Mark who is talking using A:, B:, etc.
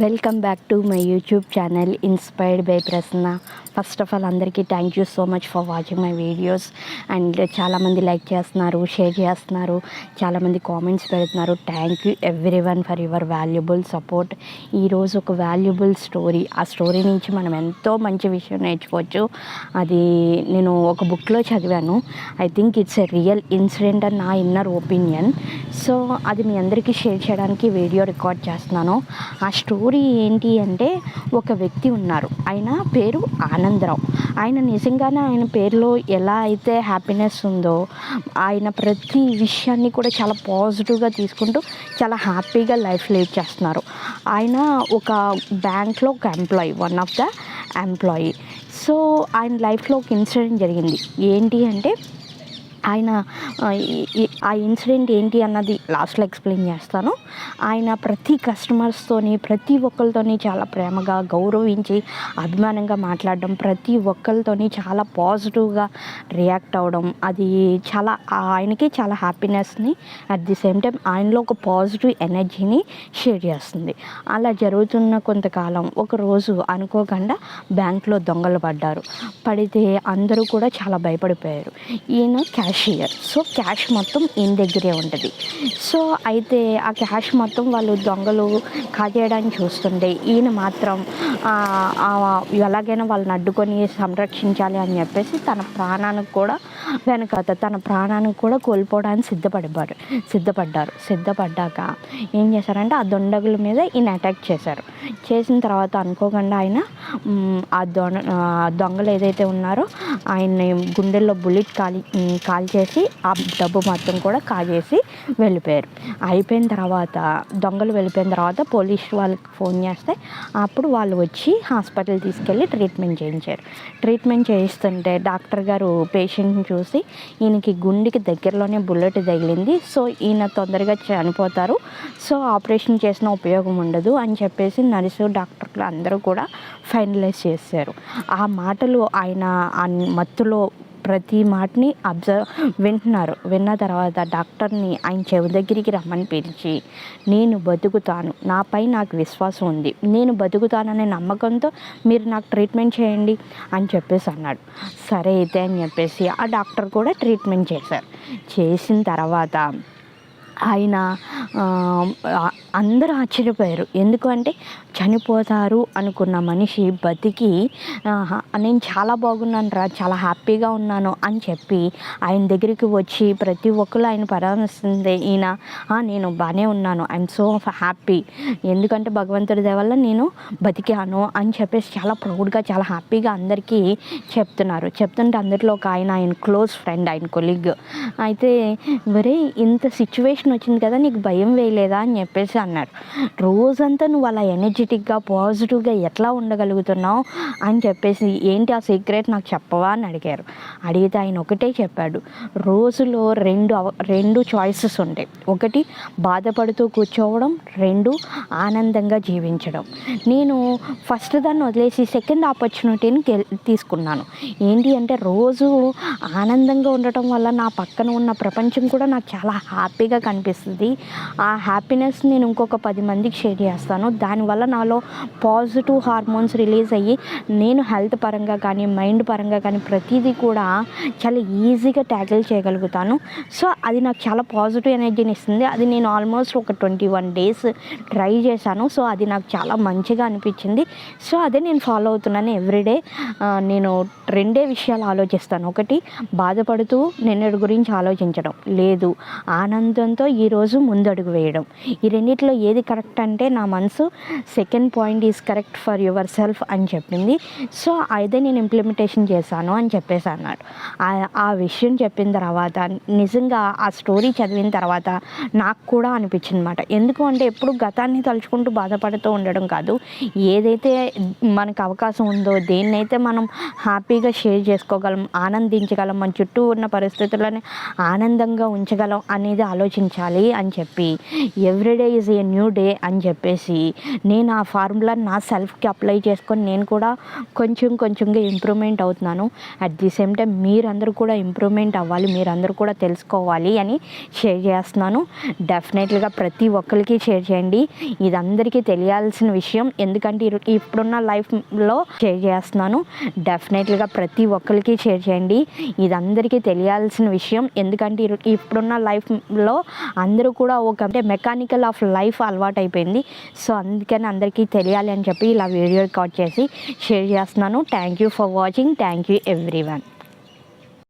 A: Welcome back to my YouTube channel inspired by Prasanna. First of all అందరికీ thank you so much for watching my videos. And చాలామంది like చేస్తున్నారు, share చేస్తున్నారు, చాలామంది comments పెడుతున్నారు. Thank you everyone for your valuable support. ఈరోజు ఒక valuable story, ఆ story నుంచి మనం ఎంతో మంచి విషయం నేర్చుకోవచ్చు. అది నేను ఒక బుక్లో చదివాను. I think it's a real incident అని నా ఇన్నర్ ఒపీనియన్. సో అది మీ అందరికీ షేర్ చేయడానికి వీడియో రికార్డ్ చేస్తున్నాను. ఆ స్టోరీ ఏంటి అంటే, ఒక వ్యక్తి ఉన్నారు, ఆయన పేరు ఆనందరావు. ఆయన నిజంగానే ఆయన పేరులో ఎలా అయితే హ్యాపీనెస్ ఉందో, ఆయన ప్రతి విషయాన్ని కూడా చాలా పాజిటివ్గా తీసుకుంటూ చాలా హ్యాపీగా లైఫ్ లీడ్ చేస్తున్నారు. ఆయన ఒక బ్యాంక్లో ఒక employee, one of the employee. So ఆయన లైఫ్లో ఒక ఇన్సిడెంట్ జరిగింది. ఏంటి అంటే, ఆయన ఆ ఇన్సిడెంట్ ఏంటి అన్నది లాస్ట్లో ఎక్స్ప్లెయిన్ చేస్తాను. ఆయన ప్రతి కస్టమర్స్తోని, ప్రతి ఒక్కరితోని చాలా ప్రేమగా, గౌరవించి, అభిమానంగా మాట్లాడడం, ప్రతి ఒక్కరితోని చాలా పాజిటివ్గా రియాక్ట్ అవ్వడం, అది చాలా ఆయనకి చాలా హ్యాపీనెస్ని, అట్ ది సేమ్ టైం ఆయనలో ఒక పాజిటివ్ ఎనర్జీని షేర్ చేస్తుంది. అలా జరుగుతున్న కొంతకాలం ఒకరోజు అనుకోకుండా బ్యాంక్లో దొంగలు పడితే అందరూ కూడా చాలా భయపడిపోయారు. ఈయన క్యాషియర్, సో క్యాష్ మొత్తం ఈయన దగ్గరే ఉంటుంది. సో అయితే ఆ క్యాష్ మొత్తం వాళ్ళు దొంగలు కాజేయడానికి చూస్తుంటే, ఈయన మాత్రం ఎలాగైనా వాళ్ళని అడ్డుకొని సంరక్షించాలి అని చెప్పేసి తన ప్రాణానికి కూడా కోల్పోవడానికి సిద్ధపడ్డాక ఏం చేశారంటే, ఆ దొండగుల మీద ఈయన అటాక్ చేశారు. చేసిన తర్వాత అనుకోకుండా ఆయన ఆ దొంగలు ఏదైతే ఉన్నారో ఆయన్ని గుండెల్లో బుల్లెట్ కాల్చేసి ఆ డబ్బు మొత్తం కూడా కాజేసి వెళ్ళిపోయారు. దొంగలు వెళ్ళిపోయిన తర్వాత పోలీసు వాళ్ళకి ఫోన్ చేస్తే అప్పుడు వాళ్ళు వచ్చి హాస్పిటల్ తీసుకెళ్ళి ట్రీట్మెంట్ చేయిస్తుంటే డాక్టర్ గారు పేషెంట్ని చూసి, ఈయనకి గుండెకి దగ్గరలోనే బుల్లెట్ తగిలింది, సో ఈయన తొందరగా చనిపోతారు, సో ఆపరేషన్ చేసిన ఉపయోగం ఉండదు అని చెప్పేసి నర్సు, డాక్టర్లు అందరూ కూడా ఫైనలైజ్ చేశారు. ఆ మాటలు ఆయన ఆ మత్తులో ప్రతి మాటని విన్న తర్వాత డాక్టర్ని ఆయన చెవి దగ్గరికి రమ్మని పిలిచి, నేను బతుకుతాను, నాపై నాకు విశ్వాసం ఉంది, నేను బతుకుతాననే నమ్మకంతో మీరు నాకు ట్రీట్మెంట్ చేయండి అని చెప్పేసి అన్నాడు. సరే అయితే అని చెప్పేసి ఆ డాక్టర్ కూడా ట్రీట్మెంట్ చేసిన తర్వాత ఆయన అందరూ ఆశ్చర్యపోయారు. ఎందుకంటే చనిపోతారు అనుకున్న మనిషి బతికి, నేను చాలా బాగున్నాను రా, చాలా హ్యాపీగా ఉన్నాను అని చెప్పి ఆయన దగ్గరికి వచ్చి ప్రతి ఒక్కరు ఆయన పరామర్శిస్తుంది. ఈయన నేను బాగానే ఉన్నాను, ఐఎమ్ సో హ్యాపీ, ఎందుకంటే భగవంతుడి దయ వల్ల నేను బతికాను అని చెప్పేసి చాలా ప్రౌడ్గా, చాలా హ్యాపీగా అందరికీ చెప్తుంటే అందరిలో ఒక ఆయన క్లోజ్ ఫ్రెండ్, ఆయన కొలీగ్ అయితే, వరే ఇంత సిచ్యువేషన్ వచ్చింది కదా, నీకు భయం వేయలేదా అని చెప్పేసి అన్నారు. రోజంతా నువ్వు అలా ఎనర్జెటిక్గా, పాజిటివ్గా ఎట్లా ఉండగలుగుతున్నావు అని చెప్పేసి, ఏంటి ఆ సీక్రెట్ నాకు చెప్పవా అని అడిగితే ఆయన ఒకటే చెప్పాడు, రోజులో రెండు చాయిసెస్ ఉంటాయి. ఒకటి బాధపడుతూ కూర్చోవడం, రెండు ఆనందంగా జీవించడం. నేను ఫస్ట్ దాన్ని వదిలేసి సెకండ్ ఆపర్చునిటీని తీసుకున్నాను. ఏంటి అంటే, రోజు ఆనందంగా ఉండటం వల్ల నా పక్కన ఉన్న ప్రపంచం కూడా నాకు చాలా హ్యాపీగా కనిపిస్తుంది. ఆ హ్యాపీనెస్ నేను ఇంకొక 10 మందికి షేర్ చేస్తాను. దానివల్ల నాలో పాజిటివ్ హార్మోన్స్ రిలీజ్ అయ్యి నేను హెల్త్ పరంగా కానీ, మైండ్ పరంగా కానీ ప్రతిదీ కూడా చాలా ఈజీగా ట్యాకిల్ చేయగలుగుతాను. సో అది నాకు చాలా పాజిటివ్ ఎనర్జీని ఇస్తుంది. అది నేను ఆల్మోస్ట్ ఒక 21 days ట్రై చేశాను. సో అది నాకు చాలా మంచిగా అనిపించింది. సో అదే నేను ఫాలో అవుతున్నాను ఎవ్రీడే. నేను 2 విషయాలు ఆలోచిస్తాను. ఒకటి, బాధపడుతూ నిన్నటి గురించి ఆలోచించడం లేదు, ఆనందంతో ఈరోజు ముందడుగు వేయడం. ఈ రెండిట్లో ఏది కరెక్ట్ అంటే, నా మనసు second point is correct for your self అని చెప్పింది. సో అదే నేను ఇంప్లిమెంటేషన్ చేశాను అని చెప్పేసి అన్నాడు. ఆ విషయం చెప్పిన తర్వాత నిజంగా ఆ స్టోరీ చదివిన తర్వాత నాకు కూడా అనిపించింది అన్నమాట. ఎందుకు అంటే, ఎప్పుడు గతాన్ని తలుచుకుంటూ బాధపడుతూ ఉండడం కాదు, ఏదైతే మనకు అవకాశం ఉందో, దేన్నైతే మనం హ్యాపీగా షేర్ చేసుకోగలం, ఆనందించగలం, మన చుట్టూ ఉన్న పరిస్థితులని ఆనందంగా ఉంచగలం అనేది ఆలోచించాలి. ఆలోచించాలి అని చెప్పి everyday is a new day అని చెప్పేసి నేను ఆ ఫార్ములా నా సెల్ఫ్కి అప్లై చేసుకొని నేను కూడా కొంచెంగా ఇంప్రూవ్మెంట్ అవుతున్నాను. అట్ ది సేమ్ టైం మీరందరూ కూడా ఇంప్రూవ్మెంట్ అవ్వాలి, మీరందరూ కూడా తెలుసుకోవాలి అని షేర్ చేస్తున్నాను. డెఫినెట్లీగా ప్రతి ఒక్కరికి షేర్ చేయండి. ఇది అందరికీ తెలియాల్సిన విషయం, ఎందుకంటే ఇప్పుడున్న లైఫ్లో షేర్ చేస్తున్నాను. డెఫినెట్లీగా ప్రతి ఒక్కరికి షేర్ చేయండి. ఇది అందరికీ తెలియాల్సిన విషయం, ఎందుకంటే ఇప్పుడున్న లైఫ్లో అందరూ కూడా అంటే మెకానికల్ ఆఫ్ లైఫ్ అలవాటు అయిపోయింది. సో అందుకని అందరికీ తెలియాలి అని చెప్పి ఇలా వీడియో రికార్డ్ చేసి షేర్ చేస్తున్నాను. Thank you for watching. Thank you everyone.